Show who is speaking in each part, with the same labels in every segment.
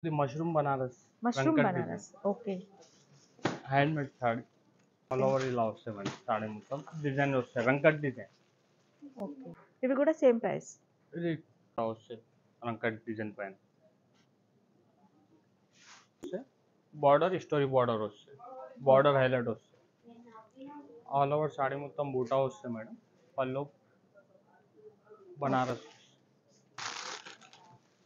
Speaker 1: ఇది mushroom Banaras
Speaker 2: mushroom
Speaker 1: Venkat
Speaker 2: Banaras. Okay.
Speaker 1: Handmade sorry all over ఇలా వస్తాయి మేడం. సారీ మొత్తం డిజైన్ వస్తాయి, వెంకట్ డిజైన్.
Speaker 2: ఓకే. ఇవి కూడా సేమ్ ప్రైస్.
Speaker 1: ఇది ఇలా వస్తాయి వెంకట్ డిజైన్ పైన బార్డర్ స్టోరీ బార్డర్ వస్తాయి, బార్డర్ హైలైట్ వస్తాయి. ఆల్ ఓవర్ సారీ మొత్తం బూటా వస్తాయి మేడం. పళ్ళు బనారస్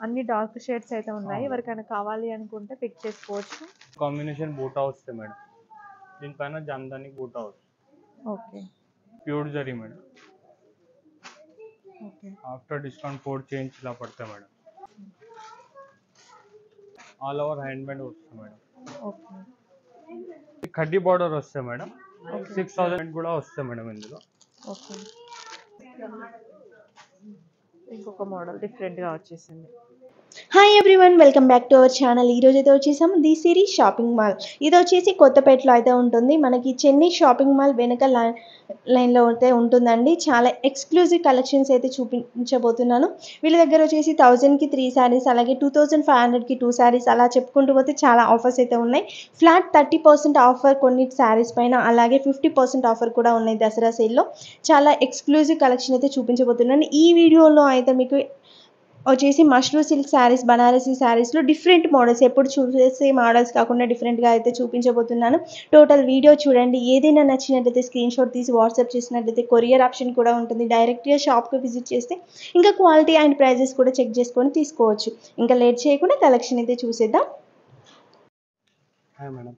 Speaker 2: అన్ని డార్క్ షేడ్స్ అయితే ఉన్నాయి. ఎవరికైనా కావాలి అనుకుంటే పిక్ చేసుకోవచ్చు.
Speaker 1: కాంబినేషన్ బూటా వస్తాయి మేడం. దీనిపైన జామ్దాని బూటా వస్తుంది.
Speaker 2: Okay.
Speaker 1: Pure zari madam.
Speaker 2: Okay.
Speaker 1: After discount 4 change ఇలా పడతాయి మేడం. ఆల్ ఓవర్ హ్యాండ్మేడ్ వస్తుంది మేడం.
Speaker 2: ఓకే.
Speaker 1: కడ్డీ బార్డర్ వస్తాయి మేడం. 6000 కూడా వస్తాయి మేడం ఇందులో.
Speaker 2: ఓకే. ఇంకొక మోడల్ డిఫరెంట్గా వచ్చేసింది.
Speaker 3: Hi everyone, welcome back to our channel. ఈరోజు అయితే వచ్చేసాము ది సిరీస్ షాపింగ్ మాల్. ఇది వచ్చేసి కొత్తపేటలో అయితే ఉంటుంది. మనకి చెన్నై షాపింగ్ మాల్ వెనక లైన్లో అయితే ఉంటుందండి. చాలా ఎక్స్క్లూజివ్ కలెక్షన్స్ అయితే చూపించబోతున్నాను. వీళ్ళ దగ్గర వచ్చేసి 1000కి 3 శారీస్, అలాగే 2500కి 2 శారీస్, అలా చెప్పుకుంటూ పోతే చాలా ఆఫర్స్ అయితే ఉన్నాయి. ఫ్లాట్ 30% ఆఫర్ కొన్ని శారీస్ పైన, అలాగే 50% ఆఫర్ కూడా ఉన్నాయి దసరా సేల్లో. చాలా ఎక్స్క్లూజివ్ కలెక్షన్ అయితే చూపించబోతున్నాను. ఈ వీడియోలో అయితే మీకు వచ్చేసి మష్రూమ్ సిల్క్ శారీస్, బనారసీ శారీస్లో డిఫరెంట్ మోడల్స్, ఎప్పుడు చూసే మోడల్స్ కాకుండా డిఫరెంట్గా అయితే చూపించబోతున్నాను. టోటల్ వీడియో చూడండి. ఏదైనా నచ్చినట్లయితే స్క్రీన్ షాట్ తీసి వాట్సాప్ చేసినట్లయితే కొరియర్ ఆప్షన్ కూడా ఉంటుంది. డైరెక్ట్గా షాప్కి విజిట్ చేస్తే ఇంకా క్వాలిటీ అండ్ ప్రైజెస్ కూడా చెక్ చేసుకొని తీసుకోవచ్చు. ఇంకా లేట్ చేయకుండా కలెక్షన్ అయితే చూసేద్దాం.
Speaker 1: హాయ్ మేడం,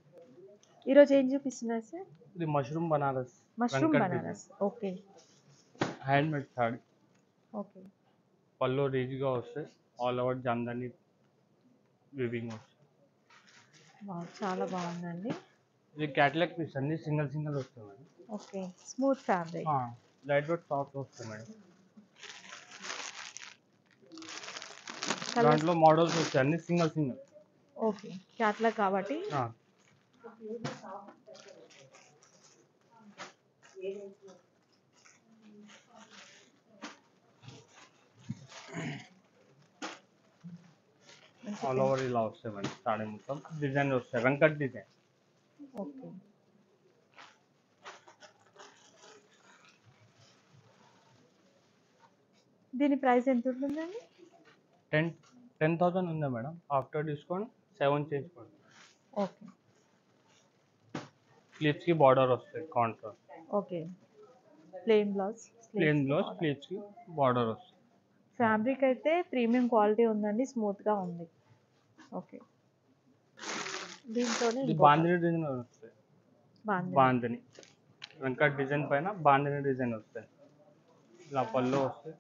Speaker 2: ఈరోజు ఏం చూపిస్తున్నారు సార్?
Speaker 1: ఇది mushroom Banaras
Speaker 2: mushroom
Speaker 1: Venkat
Speaker 2: Banaras. Okay.
Speaker 1: Handmade sorry.
Speaker 2: Okay.
Speaker 1: పళ్ళు రీచ్గా వస్తాయి. ఆల్ ఓవర్ జామ్దాని వివింగ్ వస్తాయి.
Speaker 2: చాలా బాగుందండి.
Speaker 1: ఇది క్యాటలాగ్ పీస్ అన్ని సింగిల్ సింగిల్ వస్తాయి madam.
Speaker 2: Okay. Smooth fabric.
Speaker 1: Light weight soft వస్తాయి మేడం. దాంట్లో మోడల్స్ వస్తాయి అన్ని సింగిల్ సింగిల్.
Speaker 2: ఓకే. క్యాట్లాగ్ కాబట్టి
Speaker 1: ఆల్ ఓవర్ ఇలా వస్తాయి మేడం. సారీ మొత్తం డిజైన్ వస్తాయి, వెంకట్ డిజైన్.
Speaker 2: ఓకే. దీని ప్రైస్ ఎంత ఉంటుందండి?
Speaker 1: 10,000 ఉందా మేడం. ఆఫ్టర్ డిస్కౌంట్ 7 చేంజ్ పడుతుంది.
Speaker 2: ఓకే.
Speaker 1: స్లీవ్స్కి బార్డర్ వస్తాయి కాంట్రాస్ట్.
Speaker 2: ఓకే. ప్లెయిన్ బ్లౌజ్,
Speaker 1: స్లీవ్స్కి బార్డర్ వస్తుంది.
Speaker 2: ఫ్యాబ్రిక్ అయితే ప్రీమియం క్వాలిటీ ఉందండి, స్మూత్గా ఉంది. ఓకే. దీంట్లోనే
Speaker 1: ఇది బాందిని డిజైన్ వస్తాయి. బాందిని వెంకట్ డిజైన్ పైన బాందిని డిజైన్ వస్తాయి. ఇలా పళ్ళు వస్తాయి.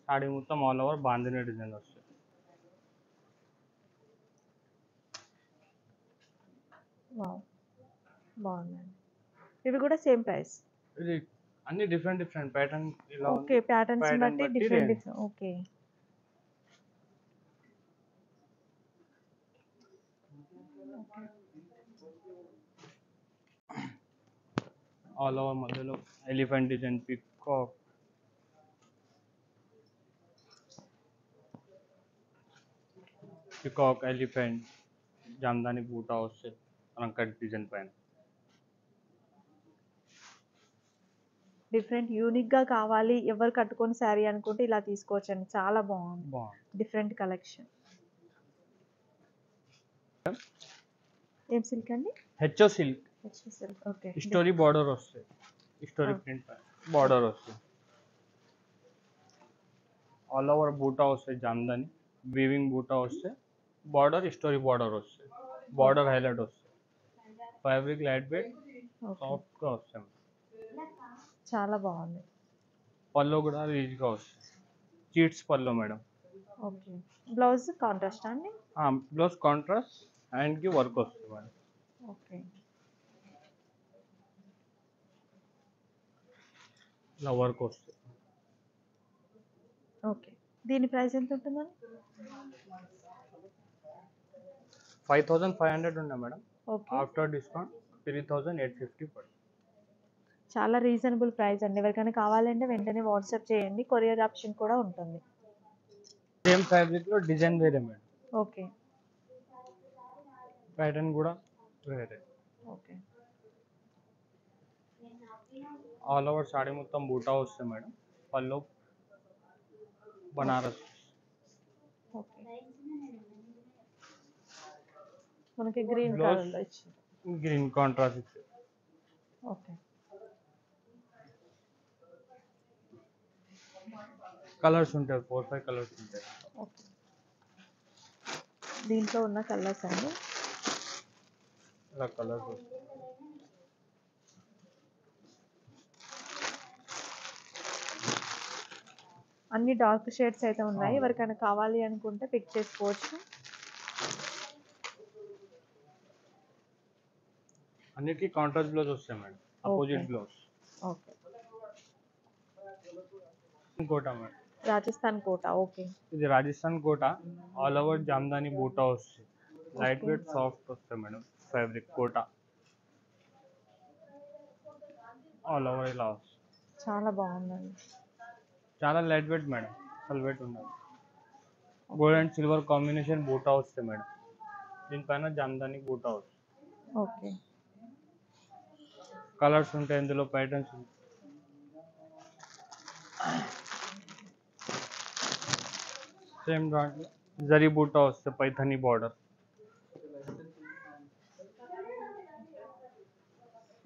Speaker 1: సాడీ మొత్తం ఆల్ ఓవర్ బాందిని డిజైన్ వస్తాయి.
Speaker 2: బాగుందండి. ఇవి కూడా సేమ్ ప్రైస్.
Speaker 1: ఇది అన్ని డిఫరెంట్ ప్యాటర్న్ ఇలా
Speaker 2: ఓకే. ప్యాటర్న్స్ బట్టి డిఫరెంట్. ఓకే.
Speaker 1: ఆల్ ఓవర్ మధ్యలో elephant design, peacock elephant Jamdani బూటా వస్తాయి వెంకట్ డిజైన్ పైన.
Speaker 2: డిఫరెంట్ యూనిక్గా కావాలి ఎవరు కట్టుకొని శారీ అనుకుంటే ఇలా తీసుకోవచ్చండి. చాలా బాగుంది. Different collection. ఏం సిల్క్ అండి?
Speaker 1: HO silk.
Speaker 2: Okay.
Speaker 1: Story border వస్తాయి, స్టోరీ ప్రింట్ బార్డర్ వస్తాయి. ఆల్ ఓవర్ బూటా వస్తాయి, జామ్దాని వీవింగ్ బూటా వస్తాయి. బార్డర్ స్టోరీ బార్డర్ వస్తాయి, బార్డర్ హైలైట్ వస్తాయి. ఫ్యాబ్రిక్ లైట్ వెయిట్ సాఫ్ట్గా వస్తాయి.
Speaker 2: చాలా బాగుంది.
Speaker 1: పళ్ళు కూడా రీచ్గా వస్తాయి. చీట్స్ పళ్ళు మేడం.
Speaker 2: ఓకే. బ్లౌజ్ కాంట్రాస్ట్ అండి?
Speaker 1: బ్లౌజ్ కాంట్రాస్ట్, హ్యాండ్కి వర్క్ వస్తుంది మేడం.
Speaker 2: ఓకే.
Speaker 1: ఇలా వర్క్ వస్తుంది.
Speaker 2: ఓకే. దీని ప్రైస్ ఎంత ఉంటుందండి?
Speaker 1: 5,500 ఉందా మేడం.
Speaker 2: ఓకే.
Speaker 1: ఆఫ్టర్ డిస్కౌంట్ 3,850 పడుతుంది.
Speaker 2: చాలా రీజనబుల్ ప్రైస్ అండి. ఎవరికైనా కావాలంటే వెంటనే వాట్సాప్ చేయండి. కొరియర్ ఆప్షన్ కూడా ఉంటుంది.
Speaker 1: సేమ్ ఫ్యాబ్రిక్లో డిజైన్ వేరే మేడం.
Speaker 2: ఓకే.
Speaker 1: ప్యాటర్న్ కూడా వేరే.
Speaker 2: ఓకే.
Speaker 1: ఆల్ ఓవర్ సాడీ మొత్తం బూటా వస్తుంది మేడం. పళ్ళు బనారస్.
Speaker 2: ఓకే. మనకి గ్రీన్
Speaker 1: Blouse.
Speaker 2: కలర్లో ఇచ్చింది.
Speaker 1: గ్రీన్ కాంట్రాస్ట్ ఇచ్చారు.
Speaker 2: ఓకే.
Speaker 1: కలర్స్ ఉంటాయి, 4-5 కలర్స్ ఉంటాయి.
Speaker 2: ఓకే. దీంట్లో ఉన్న కలర్స్ అండి.
Speaker 1: ఇలా కలర్స్ వస్తాయి.
Speaker 2: అన్ని డార్క్ షేడ్స్ అయితే ఉన్నాయి. ఎవరికైనా కావాలి అనుకుంటే పిక్ చేసుకోవచ్చు.
Speaker 1: అన్నిటికీ కాంట్రాస్ట్ బ్లౌజ్ వస్తాయి madam, opposite blouse.
Speaker 2: Okay.
Speaker 1: Kota madam,
Speaker 2: Rajasthan Kota. Okay.
Speaker 1: ఇది రాజస్థాన్ కోట. ఆల్ ఓవర్ జామ్దాని బూటా వస్తుంది. లైట్ వెయిట్ సాఫ్ట్ వస్తుంది madam fabric Kota. All over ఇలా వస్తుంది.
Speaker 2: చాలా బాగుందండి.
Speaker 1: చాలా లైట్ వెయిట్ మేడం, అసలు వెయిట్ ఉండదు. Gold and silver combination buta వస్తుంది మేడం. దీనిపైన జామ్దాని బూటా వస్తుంది.
Speaker 2: ఓకే.
Speaker 1: కలర్స్ ఉంటాయి ఇందులో, ప్యాటర్న్స్ ఉంటాయి. సేమ్ దాంట్లో జరీ బూటా వస్తుంది, పైథానీ బార్డర్.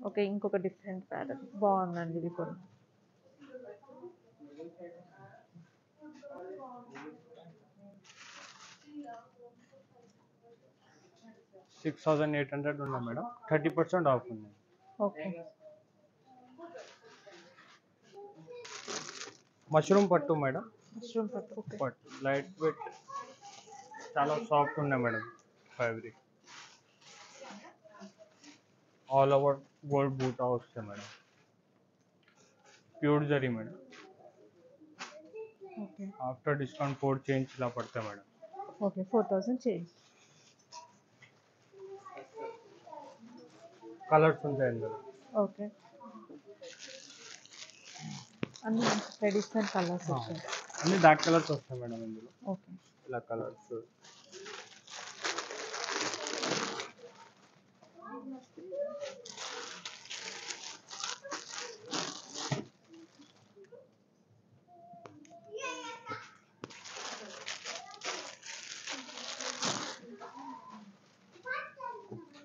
Speaker 2: ఓకే. ఇంకొక డిఫరెంట్ ప్యాటర్న్ బాగుందండి ఇది కూడా.
Speaker 1: $6,800 ఉన్నాయి మేడం, 30% ఆఫ్ ఉంది.
Speaker 2: ఓకే.
Speaker 1: మష్రూమ్ పట్టు మేడం.
Speaker 2: మష్రూమ్ పట్టు. ఓకే.
Speaker 1: పట్టు లైట్ వెయిట్, చాలా సాఫ్ట్ ఉన్నాయి madam fabric. All over gold బూటా వస్తుంది madam. Pure zari madam.
Speaker 2: Okay.
Speaker 1: After discount 4 change ఇలా పడతాయి మేడం.
Speaker 2: ఓకే. 4000 చేంజ్.
Speaker 1: కలర్స్ ఉంటాయి ఇందులో.
Speaker 2: ఓకే. అన్ని ట్రెడిషనల్ కలర్స్ వచ్చాయి.
Speaker 1: అన్ని డార్క్ కలర్స్ వస్తాయి మేడం ఇందులో.
Speaker 2: ఓకే.
Speaker 1: ఇలా కలర్స్.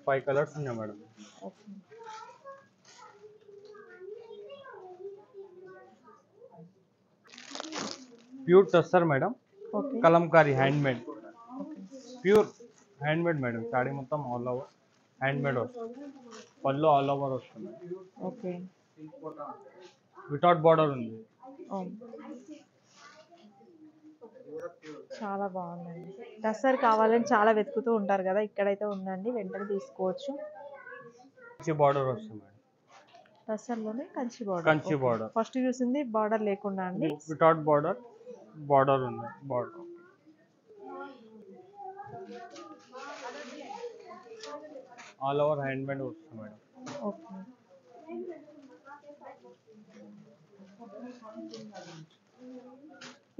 Speaker 1: ఫైవ్ కలర్స్ ఉన్నాయి madam.
Speaker 2: Okay.
Speaker 1: Pure tussar madam,
Speaker 2: okay.
Speaker 1: Kalamkari handmade.
Speaker 2: Okay.
Speaker 1: Pure handmade madam. Saree మొత్తం ఆల్ ఓవర్ హ్యాండ్మేడ్ వస్తుంది. పళ్ళు ఆల్ ఓవర్ వస్తుంది.
Speaker 2: ఓకే.
Speaker 1: వితౌట్ బార్డర్ ఉంది.
Speaker 2: చాలా బాగుందండి. టస్సర్ కావాలని చాలా వెతుకుతూ ఉంటారు కదా, ఇక్కడైతే ఉందండి, వెంటనే తీసుకోవచ్చు.
Speaker 1: కంచి బార్డర్ వస్తుంది మేడం.
Speaker 2: టస్సర్లోనే Kanchi border.
Speaker 1: Kanchi border.
Speaker 2: First చూసింది బార్డర్ లేకుండా అండి.
Speaker 1: వితౌట్ బార్డర్, బార్డర్ ఉంది. బార్డర్ ఆల్ ఓవర్ హ్యాండ్మేడ్ వస్తుంది మేడం.
Speaker 2: ఓకే.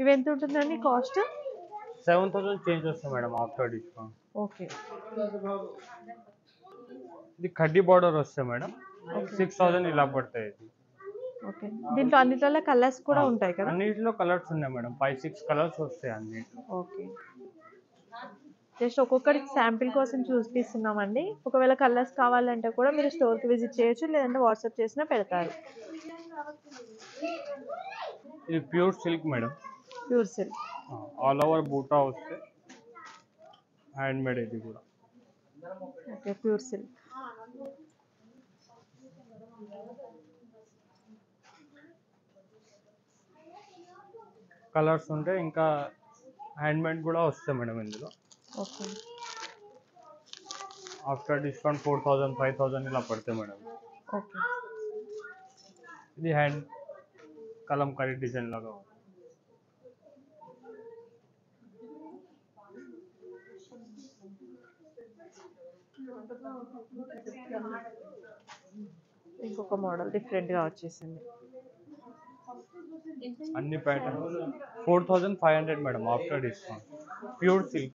Speaker 2: ఇవి ఎంత ఉంటుందండి కాస్ట్?
Speaker 1: 7,000 చేంజ్ వస్తుంది మేడం ఆఫ్టర్ డిస్కౌంట్.
Speaker 2: ఓకే.
Speaker 1: ఇది కడ్డీ బార్డర్ వస్తుంది మేడం. 6,000 ఇలా పడతాయి.
Speaker 2: ఓకే. దీంట్లో అన్నిట్లలో కలర్స్ కూడా ఉంటాయి కదా?
Speaker 1: అన్నిటిలో కలర్స్ ఉన్నాయి మేడం, 5-6 కలర్స్ వస్తాయి అన్నిట్లో.
Speaker 2: ఓకే. జస్ట్ ఒక్కొక్కటి శాంపిల్ కోసం చూపిస్తున్నామండి. ఒకవేళ కలర్స్ కావాలంటే కూడా మీరు స్టోర్కి విజిట్ చేయొచ్చు, లేదంటే వాట్సాప్ చేసినా పెడతారు.
Speaker 1: ఇది pure silk madam.
Speaker 2: Pure silk.
Speaker 1: All over బూటా వస్తే హ్యాండ్మేడ్. ఇది కూడా
Speaker 2: ఓకే. Pure silk.
Speaker 1: కలర్స్ ఉంటాయి, ఇంకా హ్యాండ్మేడ్ కూడా వస్తాయి మేడం ఇందులో.
Speaker 2: ఓకే.
Speaker 1: ఆఫ్టర్ డిస్కౌంట్ 4,000, 5,000 ఇలా పడతాయి మేడం.
Speaker 2: ఓకే.
Speaker 1: ఇది హ్యాండ్ కలంకారీ డిజైన్ లాగా.
Speaker 2: ఇంకొక మోడల్ డిఫరెంట్గా వచ్చేసింది.
Speaker 1: అన్ని pattern 4,500 madam after discount. Pure silk.